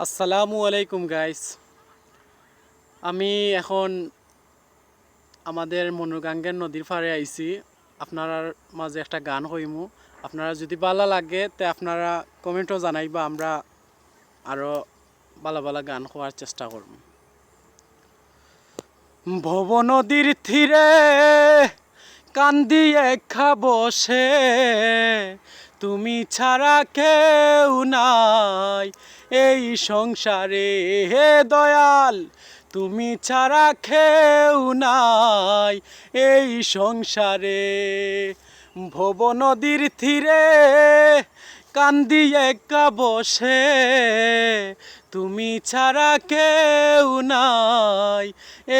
আসসালামু আলাইকুম গাইস। আমি এখন আমাদের মনোরগাঙ্গের নদীর পাড়ে আইছি। আপনার মাঝে একটা গান কইমু। আপনারা যদি ভালো লাগে তে আপনারা কমেন্টও জানাইবা, আমরা আরো ভালো ভালো গান করার চেষ্টা করব। ভব নদীর তীরে কান্দি একা বসে, তুমি ছাড়া কেউ নাই এই সংসারে, হে দয়াল তুমি ছাড়া কেউ নাই এই সংসারে। ভব নদীর তীরে কান্দি একা বসে, তুমি ছাড়া কেউ নাই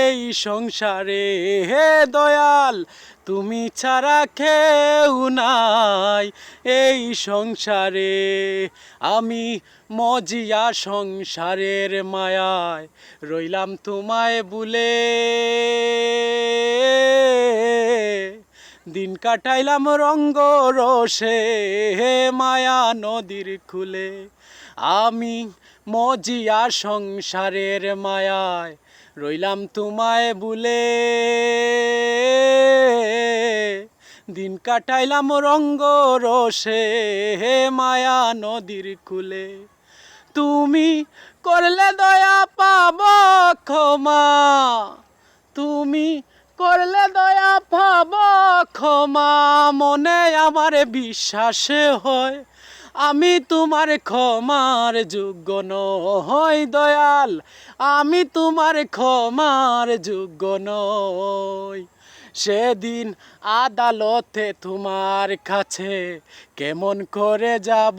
এই সংসারে, হে দয়াল তুমি ছাড়া কেউ নাই এই সংসারে। আমি মজিয়া সংসারের মায়ায় রইলাম তোমায় ভুলে, দিন কাটাইলাম রঙ্গ রসে হে মায়া নদীর খুলে। আমি মজিয়া সংসারের মায়ায় রইলাম তোমায় ভুলে, দিন কাটাইলাম রঙ্গ রসে হে মায়া নদীর খুলে। তুমি করলে দয়া পাব ক্ষমা, তুমি করলে দয়া পাব ক্ষমা, মনে আমার বিশ্বাসে হয় আমি তোমার ক্ষমার যোগ্য নই দয়াল, আমি তোমার ক্ষমার যোগ্য নই। সেদিন আদালতে তোমার কাছে কেমন করে যাব,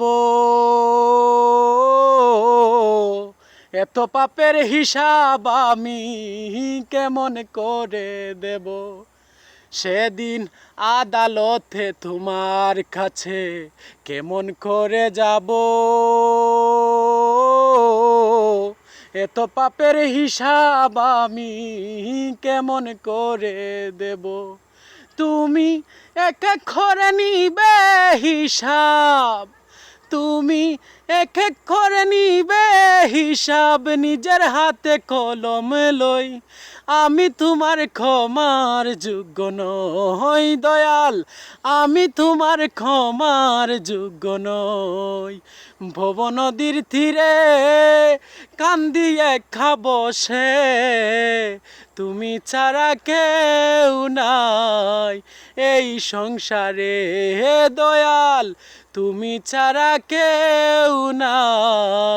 এত পাপের হিসাব আমি কেমন করে দেব। সেদিন আদালতে তোমার কাছে কেমন করে যাব, এত পাপের হিসাব আমি কেমন করে দেব। তুমি এক এক করে নিবে হিসাব, তুমি এক এক করে নিবে হিসাব, নিজের হাতে কলম লই আমি তোমার ক্ষমার যোগ্য নই দয়াল, আমি তোমার ক্ষমার যোগ্য নই। ভব নদীর তীরে কান্দি একা বসে, তুমি ছাড়া কেউ নাই এই সংসারে, হে দয়াল তুমি ছাড়া কেউ নাই।